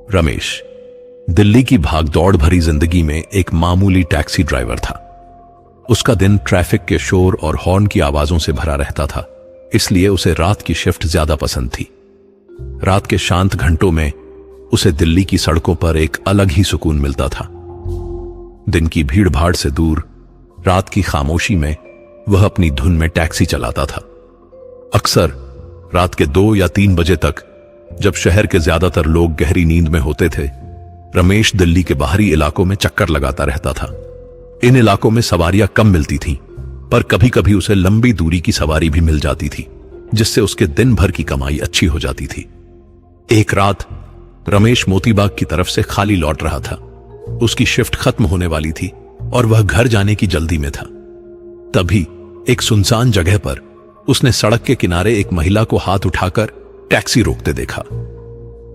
रमेश दिल्ली की भागदौड़ भरी जिंदगी में एक मामूली टैक्सी ड्राइवर था। उसका दिन ट्रैफिक के शोर और हॉर्न की आवाजों से भरा रहता था, इसलिए उसे रात की शिफ्ट ज्यादा पसंद थी। रात के शांत घंटों में उसे दिल्ली की सड़कों पर एक अलग ही सुकून मिलता था। दिन की भीड़ भाड़ से दूर रात की खामोशी में वह अपनी धुन में टैक्सी चलाता था। अक्सर रात के 2 या 3 बजे तक, जब शहर के ज्यादातर लोग गहरी नींद में होते थे, रमेश दिल्ली के बाहरी इलाकों में चक्कर लगाता रहता था। इन इलाकों में सवारियां कम मिलती थीं, पर कभी कभी उसे लंबी दूरी की सवारी भी मिल जाती थी, जिससे उसके दिन भर की कमाई अच्छी हो जाती थी। एक रात रमेश मोतीबाग की तरफ से खाली लौट रहा था। उसकी शिफ्ट खत्म होने वाली थी और वह घर जाने की जल्दी में था। तभी एक सुनसान जगह पर उसने सड़क के किनारे एक महिला को हाथ उठाकर टैक्सी रोकते देखा।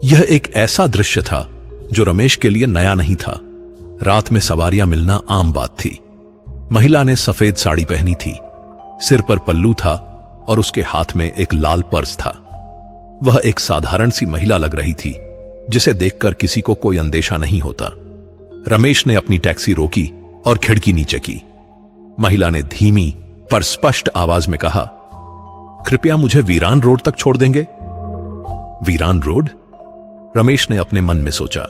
यह एक ऐसा दृश्य था जो रमेश के लिए नया नहीं था। रात में सवारियां मिलना आम बात थी। महिला ने सफेद साड़ी पहनी थी, सिर पर पल्लू था और उसके हाथ में एक लाल पर्स था। वह एक साधारण सी महिला लग रही थी, जिसे देखकर किसी को कोई अंदेशा नहीं होता। रमेश ने अपनी टैक्सी रोकी और खिड़की नीचे की। महिला ने धीमी पर स्पष्ट आवाज में कहा, कृपया मुझे वीरान रोड तक छोड़ देंगे? वीरान रोड? रमेश ने अपने मन में सोचा।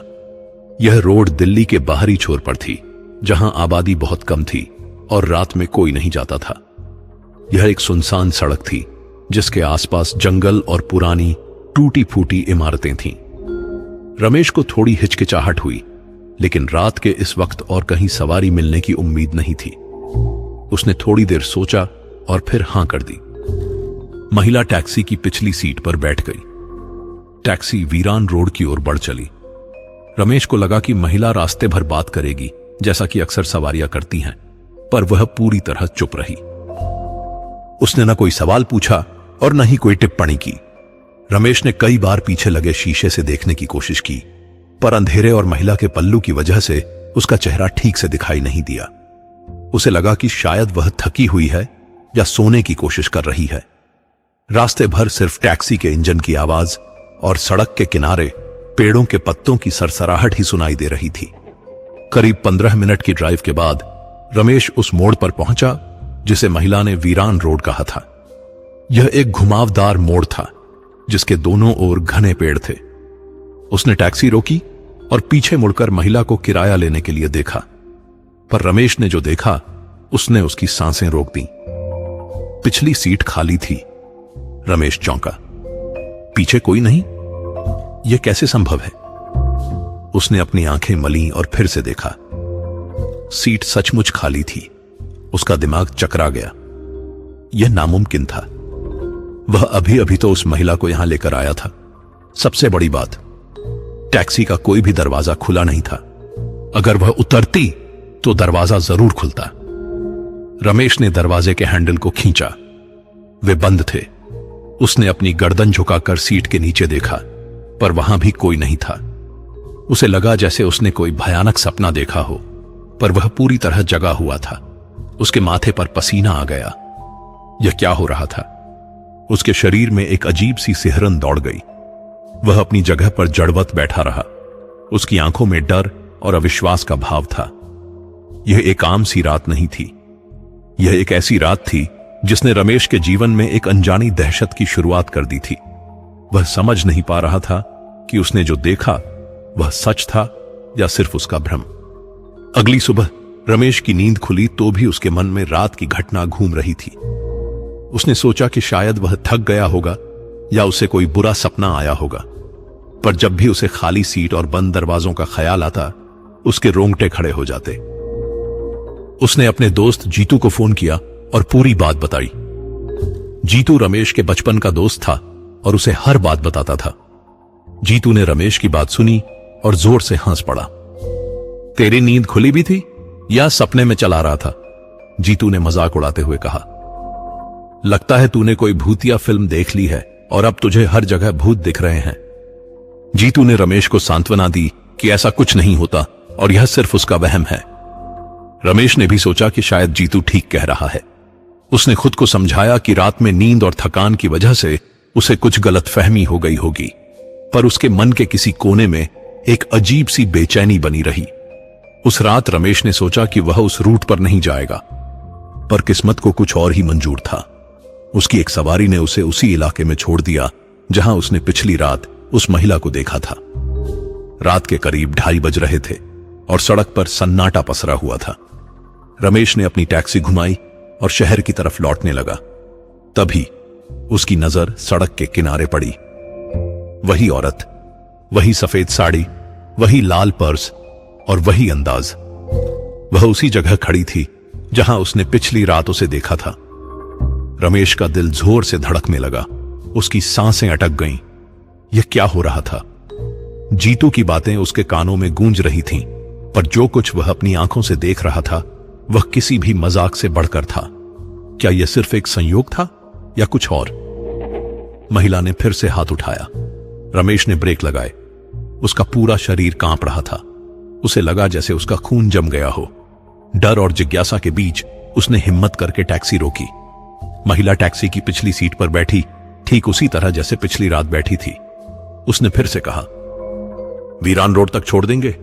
यह रोड दिल्ली के बाहरी छोर पर थी, जहां आबादी बहुत कम थी और रात में कोई नहीं जाता था। यह एक सुनसान सड़क थी, जिसके आसपास जंगल और पुरानी टूटी फूटी इमारतें थीं। रमेश को थोड़ी हिचकिचाहट हुई, लेकिन रात के इस वक्त और कहीं सवारी मिलने की उम्मीद नहीं थी। उसने थोड़ी देर सोचा और फिर हां कर दी। महिला टैक्सी की पिछली सीट पर बैठ गई। टैक्सी वीरान रोड की ओर बढ़ चली। रमेश को लगा कि महिला रास्ते भर बात करेगी, जैसा कि अक्सर सवारियां करती हैं, पर वह पूरी तरह चुप रही। उसने न कोई सवाल पूछा और न ही कोई टिप्पणी की। रमेश ने कई बार पीछे लगे शीशे से देखने की कोशिश की, पर अंधेरे और महिला के पल्लू की वजह से उसका चेहरा ठीक से दिखाई नहीं दिया। उसे लगा कि शायद वह थकी हुई है या सोने की कोशिश कर रही है। रास्ते भर सिर्फ टैक्सी के इंजन की आवाज और सड़क के किनारे पेड़ों के पत्तों की सरसराहट ही सुनाई दे रही थी। करीब 15 मिनट की ड्राइव के बाद रमेश उस मोड़ पर पहुंचा जिसे महिला ने वीरान रोड कहा था। यह एक घुमावदार मोड़ था, जिसके दोनों ओर घने पेड़ थे। उसने टैक्सी रोकी और पीछे मुड़कर महिला को किराया लेने के लिए देखा, पर रमेश ने जो देखा उसने उसकी सांसें रोक दी। पिछली सीट खाली थी। रमेश चौंका। पीछे कोई नहीं? यह कैसे संभव है? उसने अपनी आंखें मली और फिर से देखा। सीट सचमुच खाली थी। उसका दिमाग चकरा गया। यह नामुमकिन था। वह अभी अभी तो उस महिला को यहां लेकर आया था। सबसे बड़ी बात, टैक्सी का कोई भी दरवाजा खुला नहीं था। अगर वह उतरती तो दरवाजा जरूर खुलता। रमेश ने दरवाजे के हैंडल को खींचा। वे बंद थे। उसने अपनी गर्दन झुकाकर सीट के नीचे देखा, पर वहां भी कोई नहीं था। उसे लगा जैसे उसने कोई भयानक सपना देखा हो, पर वह पूरी तरह जगा हुआ था। उसके माथे पर पसीना आ गया। यह क्या हो रहा था? उसके शरीर में एक अजीब सी सिहरन दौड़ गई। वह अपनी जगह पर जड़वत बैठा रहा। उसकी आंखों में डर और अविश्वास का भाव था। यह एक आम सी रात नहीं थी। यह एक ऐसी रात थी जिसने रमेश के जीवन में एक अनजानी दहशत की शुरुआत कर दी थी। वह समझ नहीं पा रहा था कि उसने जो देखा वह सच था या सिर्फ उसका भ्रम। अगली सुबह रमेश की नींद खुली तो भी उसके मन में रात की घटना घूम रही थी। उसने सोचा कि शायद वह थक गया होगा या उसे कोई बुरा सपना आया होगा, पर जब भी उसे खाली सीट और बंद दरवाजों का ख्याल आता, उसके रोंगटे खड़े हो जाते। उसने अपने दोस्त जीतू को फोन किया और पूरी बात बताई। जीतू रमेश के बचपन का दोस्त था और उसे हर बात बताता था। जीतू ने रमेश की बात सुनी और जोर से हंस पड़ा। तेरी नींद खुली भी थी या सपने में चला रहा था? जीतू ने मजाक उड़ाते हुए कहा। लगता है तूने कोई भूतिया फिल्म देख ली है और अब तुझे हर जगह भूत दिख रहे हैं। जीतू ने रमेश को सांत्वना दी कि ऐसा कुछ नहीं होता और यह सिर्फ उसका वहम है। रमेश ने भी सोचा कि शायद जीतू ठीक कह रहा है। उसने खुद को समझाया कि रात में नींद और थकान की वजह से उसे कुछ गलतफहमी हो गई होगी, पर उसके मन के किसी कोने में एक अजीब सी बेचैनी बनी रही। उस रात रमेश ने सोचा कि वह उस रूट पर नहीं जाएगा, पर किस्मत को कुछ और ही मंजूर था। उसकी एक सवारी ने उसे उसी इलाके में छोड़ दिया जहां उसने पिछली रात उस महिला को देखा था। रात के करीब 2:30 बज रहे थे और सड़क पर सन्नाटा पसरा हुआ था। रमेश ने अपनी टैक्सी घुमाई और शहर की तरफ लौटने लगा। तभी उसकी नजर सड़क के किनारे पड़ी। वही औरत, वही सफेद साड़ी, वही लाल पर्स और वही अंदाज। वह उसी जगह खड़ी थी जहां उसने पिछली रात उसे देखा था। रमेश का दिल जोर से धड़कने लगा। उसकी सांसें अटक गईं। यह क्या हो रहा था? जीतू की बातें उसके कानों में गूंज रही थीं, पर जो कुछ वह अपनी आंखों से देख रहा था वह किसी भी मजाक से बढ़कर था। क्या यह सिर्फ एक संयोग था या कुछ और? महिला ने फिर से हाथ उठाया। रमेश ने ब्रेक लगाए। उसका पूरा शरीर कांप रहा था। उसे लगा जैसे उसका खून जम गया हो। डर और जिज्ञासा के बीच उसने हिम्मत करके टैक्सी रोकी। महिला टैक्सी की पिछली सीट पर बैठी, ठीक उसी तरह जैसे पिछली रात बैठी थी। उसने फिर से कहा, वीरान रोड तक छोड़ देंगे?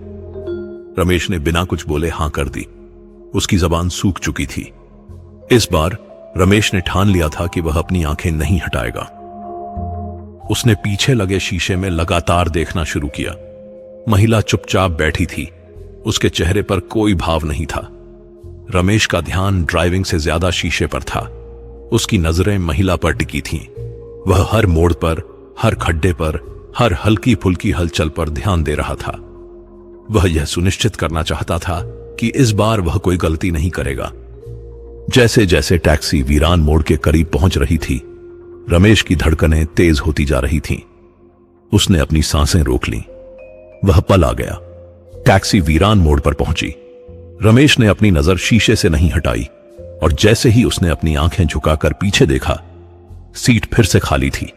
रमेश ने बिना कुछ बोले हां कर दी। उसकी जबान सूख चुकी थी। इस बार रमेश ने ठान लिया था कि वह अपनी आंखें नहीं हटाएगा। उसने पीछे लगे शीशे में लगातार देखना शुरू किया। महिला चुपचाप बैठी थी। उसके चेहरे पर कोई भाव नहीं था। रमेश का ध्यान ड्राइविंग से ज्यादा शीशे पर था। उसकी नजरें महिला पर टिकी थीं। वह हर मोड़ पर, हर खड्डे पर, हर हल्की फुल्की हलचल पर ध्यान दे रहा था। वह यह सुनिश्चित करना चाहता था कि इस बार वह कोई गलती नहीं करेगा। जैसे जैसे टैक्सी वीरान मोड़ के करीब पहुंच रही थी, रमेश की धड़कनें तेज होती जा रही थीं। उसने अपनी सांसें रोक लीं। वह पल आ गया। टैक्सी वीरान मोड़ पर पहुंची। रमेश ने अपनी नजर शीशे से नहीं हटाई और जैसे ही उसने अपनी आंखें झुकाकर पीछे देखा, सीट फिर से खाली थी।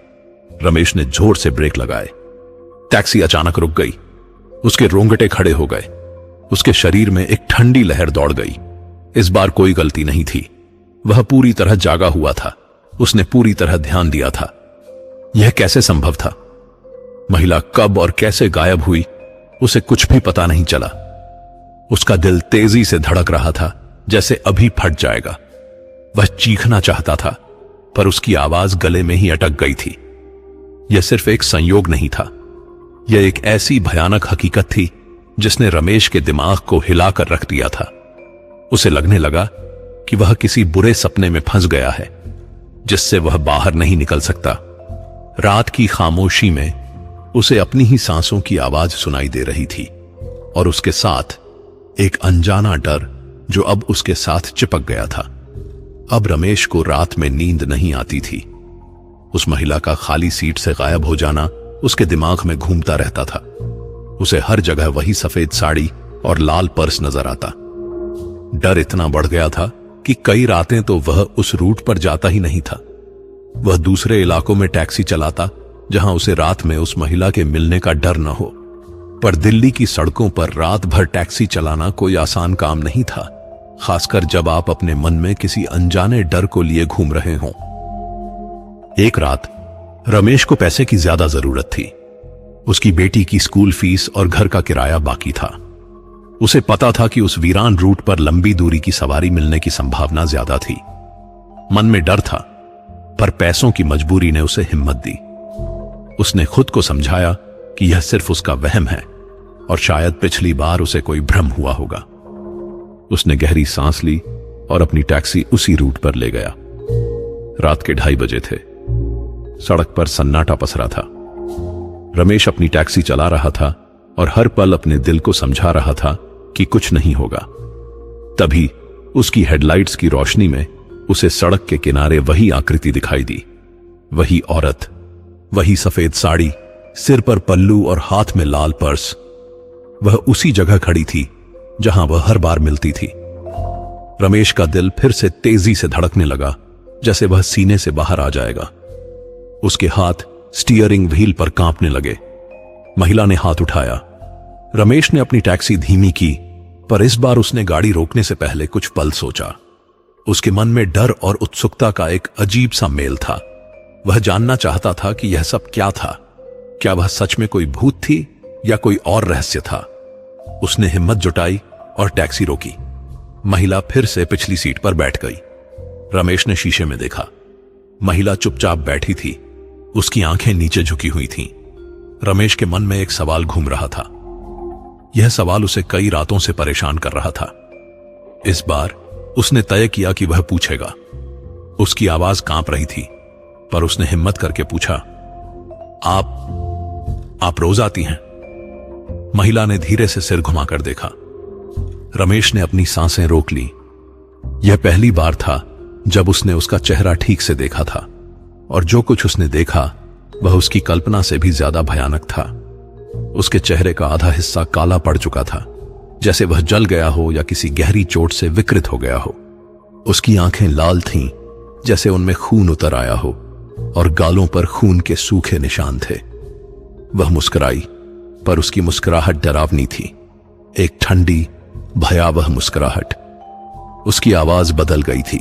रमेश ने जोर से ब्रेक लगाए। टैक्सी अचानक रुक गई। उसके रोंगटे खड़े हो गए। उसके शरीर में एक ठंडी लहर दौड़ गई। इस बार कोई गलती नहीं थी। वह पूरी तरह जागा हुआ था। उसने पूरी तरह ध्यान दिया था। यह कैसे संभव था? महिला कब और कैसे गायब हुई, उसे कुछ भी पता नहीं चला। उसका दिल तेजी से धड़क रहा था, जैसे अभी फट जाएगा। वह चीखना चाहता था, पर उसकी आवाज गले में ही अटक गई थी। यह सिर्फ एक संयोग नहीं था। यह एक ऐसी भयानक हकीकत थी जिसने रमेश के दिमाग को हिलाकर रख दिया था। उसे लगने लगा कि वह किसी बुरे सपने में फंस गया है, जिससे वह बाहर नहीं निकल सकता। रात की खामोशी में उसे अपनी ही सांसों की आवाज सुनाई दे रही थी और उसके साथ एक अनजाना डर जो अब उसके साथ चिपक गया था। अब रमेश को रात में नींद नहीं आती थी। उस महिला का खाली सीट से गायब हो जाना उसके दिमाग में घूमता रहता था। उसे हर जगह वही सफेद साड़ी और लाल पर्स नजर आता। डर इतना बढ़ गया था कि कई रातें तो वह उस रूट पर जाता ही नहीं था। वह दूसरे इलाकों में टैक्सी चलाता जहां उसे रात में उस महिला के मिलने का डर न हो। पर दिल्ली की सड़कों पर रात भर टैक्सी चलाना कोई आसान काम नहीं था, खासकर जब आप अपने मन में किसी अनजाने डर को लिए घूम रहे हों। एक रात रमेश को पैसे की ज्यादा जरूरत थी। उसकी बेटी की स्कूल फीस और घर का किराया बाकी था। उसे पता था कि उस वीरान रूट पर लंबी दूरी की सवारी मिलने की संभावना ज्यादा थी। मन में डर था, पर पैसों की मजबूरी ने उसे हिम्मत दी। उसने खुद को समझाया कि यह सिर्फ उसका वहम है और शायद पिछली बार उसे कोई भ्रम हुआ होगा। उसने गहरी सांस ली और अपनी टैक्सी उसी रूट पर ले गया। रात के 2:30 बजे थे। सड़क पर सन्नाटा पसरा था। रमेश अपनी टैक्सी चला रहा था और हर पल अपने दिल को समझा रहा था कि कुछ नहीं होगा। तभी उसकी हेडलाइट्स की रोशनी में उसे सड़क के किनारे वही आकृति दिखाई दी। वही औरत, वही सफेद साड़ी, सिर पर पल्लू और हाथ में लाल पर्स। वह उसी जगह खड़ी थी जहां वह हर बार मिलती थी। रमेश का दिल फिर से तेजी से धड़कने लगा, जैसे वह सीने से बाहर आ जाएगा। उसके हाथ स्टीयरिंग व्हील पर कांपने लगे। महिला ने हाथ उठाया। रमेश ने अपनी टैक्सी धीमी की, पर इस बार उसने गाड़ी रोकने से पहले कुछ पल सोचा। उसके मन में डर और उत्सुकता का एक अजीब सा मेल था। वह जानना चाहता था कि यह सब क्या था। क्या वह सच में कोई भूत थी या कोई और रहस्य था। उसने हिम्मत जुटाई और टैक्सी रोकी। महिला फिर से पिछली सीट पर बैठ गई। रमेश ने शीशे में देखा। महिला चुपचाप बैठी थी, उसकी आंखें नीचे झुकी हुई थीं। रमेश के मन में एक सवाल घूम रहा था। यह सवाल उसे कई रातों से परेशान कर रहा था। इस बार उसने तय किया कि वह पूछेगा। उसकी आवाज कांप रही थी, पर उसने हिम्मत करके पूछा, आप रोज आती हैं? महिला ने धीरे से सिर घुमाकर देखा। रमेश ने अपनी सांसें रोक ली। यह पहली बार था जब उसने उसका चेहरा ठीक से देखा था, और जो कुछ उसने देखा वह उसकी कल्पना से भी ज्यादा भयानक था। उसके चेहरे का आधा हिस्सा काला पड़ चुका था, जैसे वह जल गया हो या किसी गहरी चोट से विकृत हो गया हो। उसकी आंखें लाल थीं, जैसे उनमें खून उतर आया हो, और गालों पर खून के सूखे निशान थे। वह मुस्कुराई, पर उसकी मुस्कुराहट डरावनी थी, एक ठंडी भयावह मुस्कुराहट। उसकी आवाज बदल गई थी।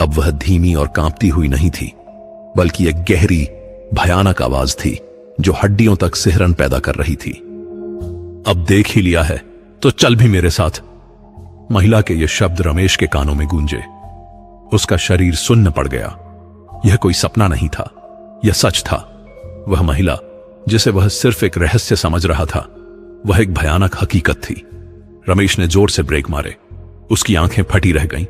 अब वह धीमी और कांपती हुई नहीं थी, बल्कि एक गहरी भयानक आवाज थी जो हड्डियों तक सिहरन पैदा कर रही थी। अब देख ही लिया है तो चल भी मेरे साथ। महिला के ये शब्द रमेश के कानों में गूंजे। उसका शरीर सुन्न पड़ गया। यह कोई सपना नहीं था, यह सच था। वह महिला, जिसे वह सिर्फ एक रहस्य समझ रहा था, वह एक भयानक हकीकत थी। रमेश ने जोर से ब्रेक मारे। उसकी आंखें फटी रह गईं।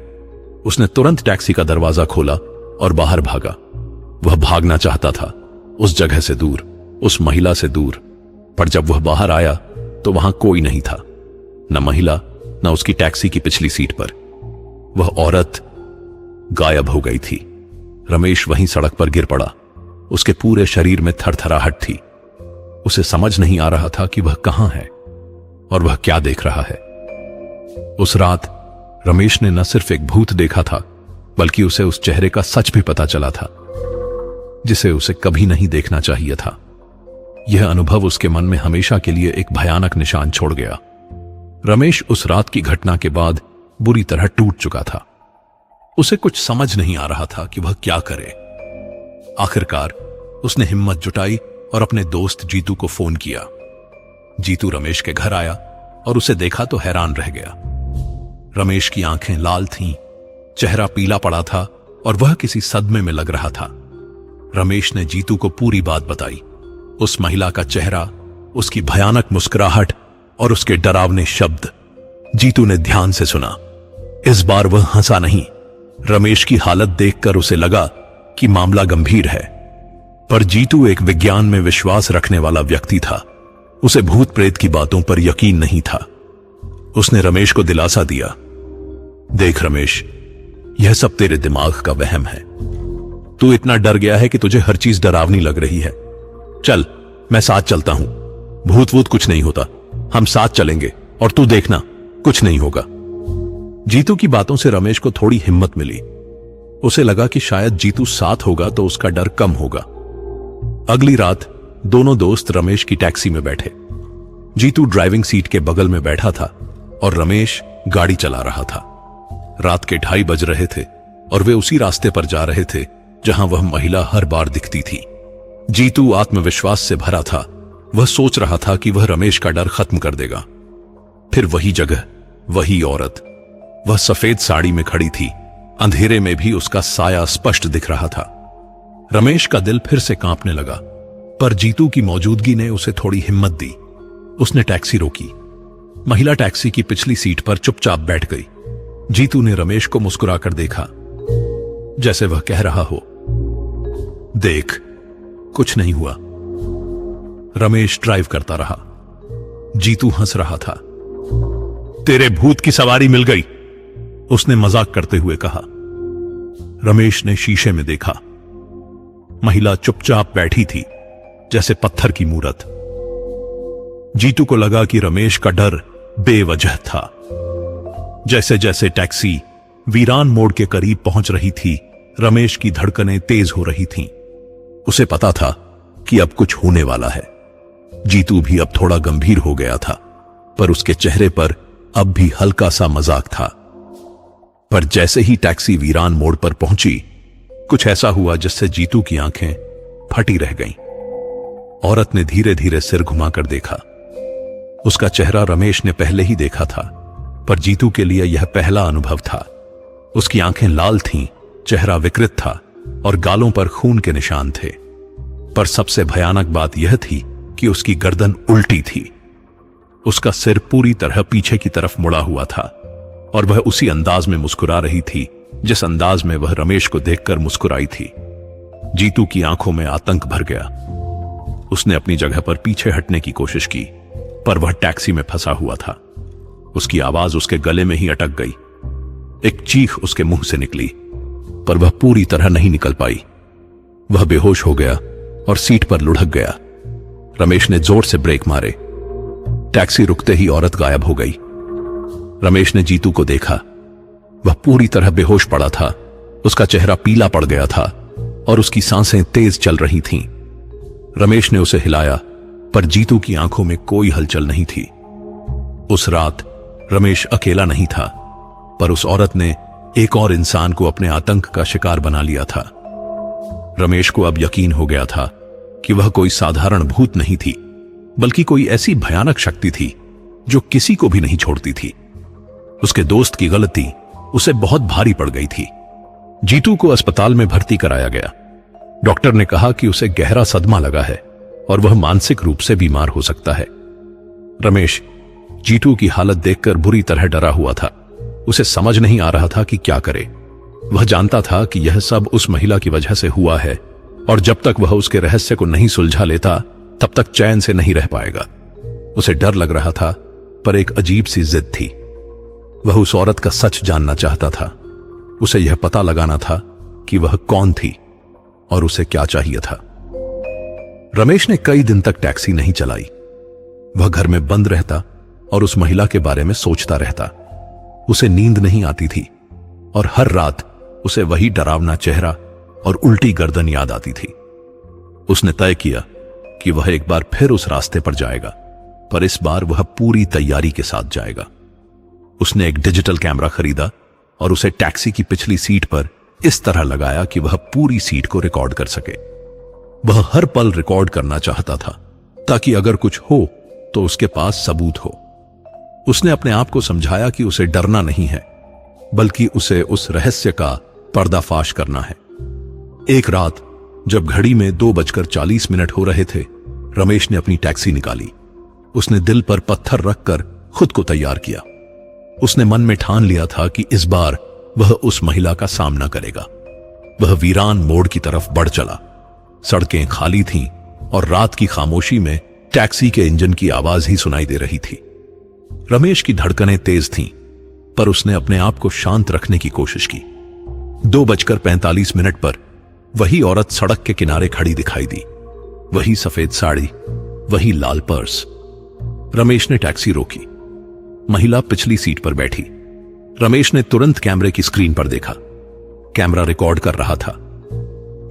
उसने तुरंत टैक्सी का दरवाजा खोला और बाहर भागा। वह भागना चाहता था, उस जगह से दूर, उस महिला से दूर। पर जब वह बाहर आया तो वहां कोई नहीं था, न महिला, न उसकी टैक्सी की पिछली सीट पर। वह औरत गायब हो गई थी। रमेश वहीं सड़क पर गिर पड़ा। उसके पूरे शरीर में थरथराहट थी। उसे समझ नहीं आ रहा था कि वह कहां है और वह क्या देख रहा है। उस रात रमेश ने न सिर्फ एक भूत देखा था, बल्कि उसे उस चेहरे का सच भी पता चला था, जिसे उसे कभी नहीं देखना चाहिए था। यह अनुभव उसके मन में हमेशा के लिए एक भयानक निशान छोड़ गया। रमेश उस रात की घटना के बाद बुरी तरह टूट चुका था। उसे कुछ समझ नहीं आ रहा था कि वह क्या करे। आखिरकार उसने हिम्मत जुटाई और अपने दोस्त जीतू को फोन किया। जीतू रमेश के घर आया और उसे देखा तो हैरान रह गया। रमेश की आंखें लाल थीं, चेहरा पीला पड़ा था और वह किसी सदमे में लग रहा था। रमेश ने जीतू को पूरी बात बताई। उस महिला का चेहरा, उसकी भयानक मुस्कुराहट और उसके डरावने शब्द। जीतू ने ध्यान से सुना। इस बार वह हंसा नहीं। रमेश की हालत देखकर उसे लगा कि मामला गंभीर है, पर जीतू एक विज्ञान में विश्वास रखने वाला व्यक्ति था। उसे भूत प्रेत की बातों पर यकीन नहीं था। उसने रमेश को दिलासा दिया, देख रमेश, यह सब तेरे दिमाग का वहम है। तू इतना डर गया है कि तुझे हर चीज डरावनी लग रही है। चल, मैं साथ चलता हूं। भूत वूत कुछ नहीं होता। हम साथ चलेंगे और तू देखना, कुछ नहीं होगा। जीतू की बातों से रमेश को थोड़ी हिम्मत मिली। उसे लगा कि शायद जीतू साथ होगा तो उसका डर कम होगा। अगली रात दोनों दोस्त रमेश की टैक्सी में बैठे। जीतू ड्राइविंग सीट के बगल में बैठा था और रमेश गाड़ी चला रहा था। रात के 2:30 बज रहे थे और वे उसी रास्ते पर जा रहे थे जहां वह महिला हर बार दिखती थी। जीतू आत्मविश्वास से भरा था। वह सोच रहा था कि वह रमेश का डर खत्म कर देगा। फिर वही जगह, वही औरत। वह सफेद साड़ी में खड़ी थी। अंधेरे में भी उसका साया स्पष्ट दिख रहा था। रमेश का दिल फिर से कांपने लगा, पर जीतू की मौजूदगी ने उसे थोड़ी हिम्मत दी। उसने टैक्सी रोकी। महिला टैक्सी की पिछली सीट पर चुपचाप बैठ गई। जीतू ने रमेश को मुस्कुराकर देखा, जैसे वह कह रहा हो, देख, कुछ नहीं हुआ। रमेश ड्राइव करता रहा। जीतू हंस रहा था। तेरे भूत की सवारी मिल गई, उसने मजाक करते हुए कहा। रमेश ने शीशे में देखा। महिला चुपचाप बैठी थी, जैसे पत्थर की मूरत। जीतू को लगा कि रमेश का डर बेवजह था। जैसे जैसे टैक्सी वीरान मोड़ के करीब पहुंच रही थी, रमेश की धड़कनें तेज हो रही थीं। उसे पता था कि अब कुछ होने वाला है। जीतू भी अब थोड़ा गंभीर हो गया था, पर उसके चेहरे पर अब भी हल्का सा मजाक था। पर जैसे ही टैक्सी वीरान मोड़ पर पहुंची, कुछ ऐसा हुआ जिससे जीतू की आंखें फटी रह गईं। औरत ने धीरे धीरे सिर घुमाकर देखा। उसका चेहरा रमेश ने पहले ही देखा था, पर जीतू के लिए यह पहला अनुभव था। उसकी आंखें लाल थीं, चेहरा विकृत था और गालों पर खून के निशान थे। पर सबसे भयानक बात यह थी कि उसकी गर्दन उल्टी थी। उसका सिर पूरी तरह पीछे की तरफ मुड़ा हुआ था और वह उसी अंदाज में मुस्कुरा रही थी जिस अंदाज में वह रमेश को देखकर मुस्कुराई थी। जीतू की आंखों में आतंक भर गया। उसने अपनी जगह पर पीछे हटने की कोशिश की, पर वह टैक्सी में फंसा हुआ था। उसकी आवाज उसके गले में ही अटक गई। एक चीख उसके मुंह से निकली, पर वह पूरी तरह नहीं निकल पाई। वह बेहोश हो गया और सीट पर लुढ़क गया। रमेश ने जोर से ब्रेक मारे। टैक्सी रुकते ही औरत गायब हो गई। रमेश ने जीतू को देखा। वह पूरी तरह बेहोश पड़ा था। उसका चेहरा पीला पड़ गया था और उसकी सांसें तेज चल रही थीं। रमेश ने उसे हिलाया, पर जीतू की आंखों में कोई हलचल नहीं थी। उस रात रमेश अकेला नहीं था, पर उस औरत ने एक और इंसान को अपने आतंक का शिकार बना लिया था। रमेश को अब यकीन हो गया था कि वह कोई साधारण भूत नहीं थी, बल्कि कोई ऐसी भयानक शक्ति थी जो किसी को भी नहीं छोड़ती थी। उसके दोस्त की गलती उसे बहुत भारी पड़ गई थी। जीतू को अस्पताल में भर्ती कराया गया। डॉक्टर ने कहा कि उसे गहरा सदमा लगा है और वह मानसिक रूप से बीमार हो सकता है। रमेश जीतू की हालत देखकर बुरी तरह डरा हुआ था। उसे समझ नहीं आ रहा था कि क्या करे। वह जानता था कि यह सब उस महिला की वजह से हुआ है और जब तक वह उसके रहस्य को नहीं सुलझा लेता तब तक चैन से नहीं रह पाएगा। उसे डर लग रहा था, पर एक अजीब सी जिद थी। वह उस औरत का सच जानना चाहता था। उसे यह पता लगाना था कि वह कौन थी और उसे क्या चाहिए था। रमेश ने कई दिन तक टैक्सी नहीं चलाई। वह घर में बंद रहता और उस महिला के बारे में सोचता रहता। उसे नींद नहीं आती थी और हर रात उसे वही डरावना चेहरा और उल्टी गर्दन याद आती थी। उसने तय किया कि वह एक बार फिर उस रास्ते पर जाएगा, पर इस बार वह पूरी तैयारी के साथ जाएगा। उसने एक डिजिटल कैमरा खरीदा और उसे टैक्सी की पिछली सीट पर इस तरह लगाया कि वह पूरी सीट को रिकॉर्ड कर सके। वह हर पल रिकॉर्ड करना चाहता था ताकि अगर कुछ हो तो उसके पास सबूत हो। उसने अपने आप को समझाया कि उसे डरना नहीं है, बल्कि उसे उस रहस्य का पर्दाफाश करना है। एक रात जब घड़ी में 2:40 हो रहे थे, रमेश ने अपनी टैक्सी निकाली। उसने दिल पर पत्थर रखकर खुद को तैयार किया। उसने मन में ठान लिया था कि इस बार वह उस महिला का सामना करेगा। वह वीरान मोड़ की तरफ बढ़ चला। सड़कें खाली थीं और रात की खामोशी में टैक्सी के इंजन की आवाज ही सुनाई दे रही थी। रमेश की धड़कनें तेज थीं, पर उसने अपने आप को शांत रखने की कोशिश की। 2:45 पर वही औरत सड़क के किनारे खड़ी दिखाई दी। वही सफेद साड़ी, वही लाल पर्स। रमेश ने टैक्सी रोकी। महिला पिछली सीट पर बैठी। रमेश ने तुरंत कैमरे की स्क्रीन पर देखा। कैमरा रिकॉर्ड कर रहा था।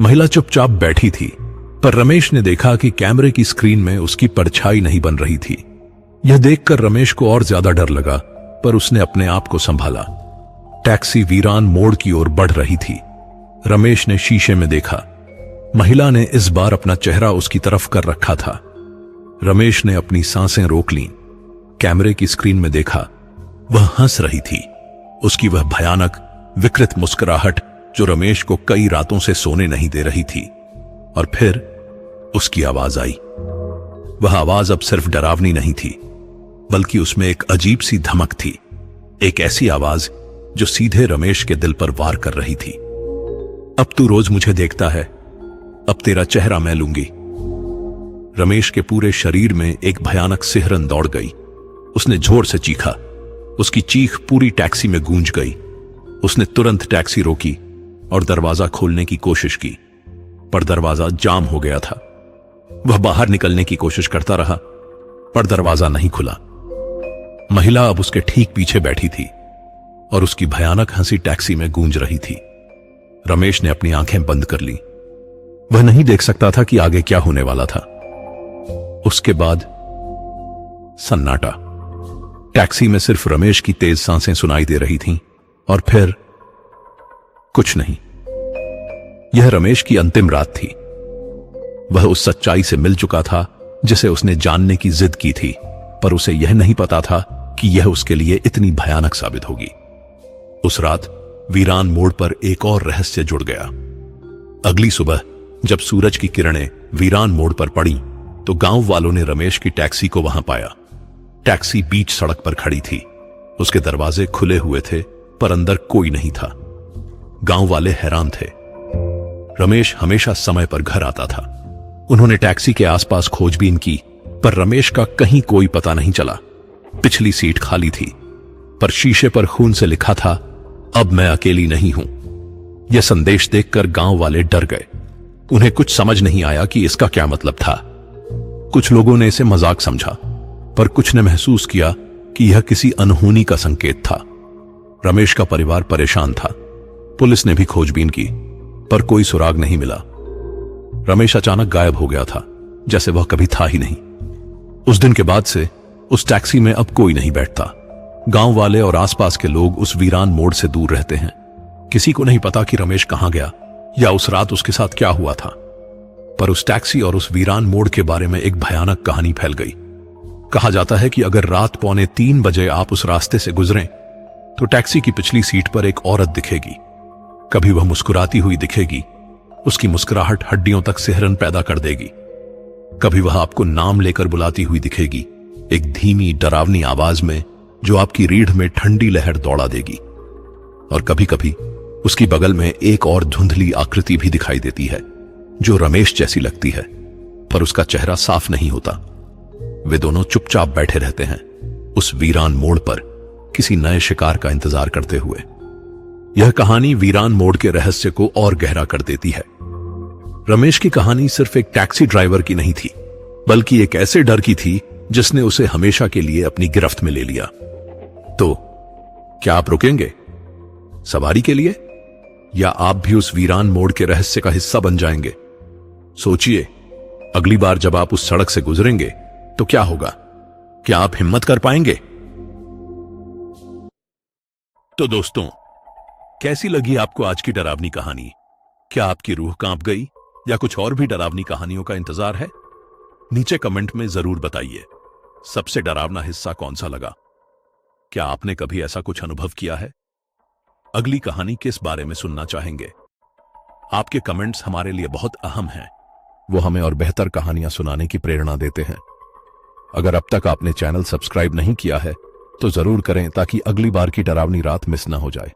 महिला चुपचाप बैठी थी, पर रमेश ने देखा कि कैमरे की स्क्रीन में उसकी परछाई नहीं बन रही थी। यह देखकर रमेश को और ज्यादा डर लगा, पर उसने अपने आप को संभाला। टैक्सी वीरान मोड़ की ओर बढ़ रही थी। रमेश ने शीशे में देखा। महिला ने इस बार अपना चेहरा उसकी तरफ कर रखा था। रमेश ने अपनी सांसें रोक लीं। कैमरे की स्क्रीन में देखा, वह हंस रही थी। उसकी वह भयानक विकृत मुस्कुराहट जो रमेश को कई रातों से सोने नहीं दे रही थी। और फिर उसकी आवाज आई। वह आवाज अब सिर्फ डरावनी नहीं थी, बल्कि उसमें एक अजीब सी धमक थी। एक ऐसी आवाज जो सीधे रमेश के दिल पर वार कर रही थी। अब तू रोज मुझे देखता है, अब तेरा चेहरा मैं लूंगी। रमेश के पूरे शरीर में एक भयानक सिहरन दौड़ गई। उसने जोर से चीखा। उसकी चीख पूरी टैक्सी में गूंज गई। उसने तुरंत टैक्सी रोकी और दरवाजा खोलने की कोशिश की, पर दरवाजा जाम हो गया था। वह बाहर निकलने की कोशिश करता रहा, पर दरवाजा नहीं खुला। महिला अब उसके ठीक पीछे बैठी थी और उसकी भयानक हंसी टैक्सी में गूंज रही थी। रमेश ने अपनी आंखें बंद कर ली। वह नहीं देख सकता था कि आगे क्या होने वाला था। उसके बाद सन्नाटा। टैक्सी में सिर्फ रमेश की तेज सांसें सुनाई दे रही थीं और फिर कुछ नहीं। यह रमेश की अंतिम रात थी। वह उस सच्चाई से मिल चुका था जिसे उसने जानने की जिद की थी, पर उसे यह नहीं पता था कि यह उसके लिए इतनी भयानक साबित होगी। उस रात वीरान मोड़ पर एक और रहस्य जुड़ गया। अगली सुबह जब सूरज की किरणें वीरान मोड़ पर पड़ी तो गांव वालों ने रमेश की टैक्सी को वहां पाया। टैक्सी बीच सड़क पर खड़ी थी। उसके दरवाजे खुले हुए थे, पर अंदर कोई नहीं था। गांव वाले हैरान थे। रमेश हमेशा समय पर घर आता था। उन्होंने टैक्सी के आसपास खोजबीन की, पर रमेश का कहीं कोई पता नहीं चला। पिछली सीट खाली थी, पर शीशे पर खून से लिखा था, अब मैं अकेली नहीं हूं। यह संदेश देखकर गांव वाले डर गए। उन्हें कुछ समझ नहीं आया कि इसका क्या मतलब था। कुछ लोगों ने इसे मजाक समझा, पर कुछ ने महसूस किया कि यह किसी अनहोनी का संकेत था। रमेश का परिवार परेशान था। पुलिस ने भी खोजबीन की, पर कोई सुराग नहीं मिला। रमेश अचानक गायब हो गया था, जैसे वह कभी था ही नहीं। उस दिन के बाद से उस टैक्सी में अब कोई नहीं बैठता। गांव वाले और आसपास के लोग उस वीरान मोड़ से दूर रहते हैं। किसी को नहीं पता कि रमेश कहां गया या उस रात उसके साथ क्या हुआ था, पर उस टैक्सी और उस वीरान मोड़ के बारे में एक भयानक कहानी फैल गई। कहा जाता है कि अगर रात 2:45 बजे आप उस रास्ते से गुजरें तो टैक्सी की पिछली सीट पर एक औरत दिखेगी। कभी वह मुस्कुराती हुई दिखेगी। उसकी मुस्कुराहट हड्डियों तक सिहरन पैदा कर देगी। कभी वह आपको नाम लेकर बुलाती हुई दिखेगी, एक धीमी डरावनी आवाज में जो आपकी रीढ़ में ठंडी लहर दौड़ा देगी। और कभी कभी उसकी बगल में एक और धुंधली आकृति भी दिखाई देती है जो रमेश जैसी लगती है, पर उसका चेहरा साफ नहीं होता। वे दोनों चुपचाप बैठे रहते हैं उस वीरान मोड़ पर, किसी नए शिकार का इंतजार करते हुए। यह कहानी वीरान मोड़ के रहस्य को और गहरा कर देती है। रमेश की कहानी सिर्फ एक टैक्सी ड्राइवर की नहीं थी, बल्कि एक ऐसे डर की थी जिसने उसे हमेशा के लिए अपनी गिरफ्त में ले लिया। तो क्या आप रुकेंगे सवारी के लिए, या आप भी उस वीरान मोड़ के रहस्य का हिस्सा बन जाएंगे? सोचिए, अगली बार जब आप उस सड़क से गुजरेंगे तो क्या होगा? क्या आप हिम्मत कर पाएंगे? तो दोस्तों, कैसी लगी आपको आज की डरावनी कहानी? क्या आपकी रूह कांप गई या कुछ और भी डरावनी कहानियों का इंतजार है? नीचे कमेंट में जरूर बताइए। सबसे डरावना हिस्सा कौन सा लगा? क्या आपने कभी ऐसा कुछ अनुभव किया है? अगली कहानी किस बारे में सुनना चाहेंगे? आपके कमेंट्स हमारे लिए बहुत अहम हैं। वो हमें और बेहतर कहानियां सुनाने की प्रेरणा देते हैं। अगर अब तक आपने चैनल सब्सक्राइब नहीं किया है तो जरूर करें, ताकि अगली बार की डरावनी रात मिस ना हो जाए।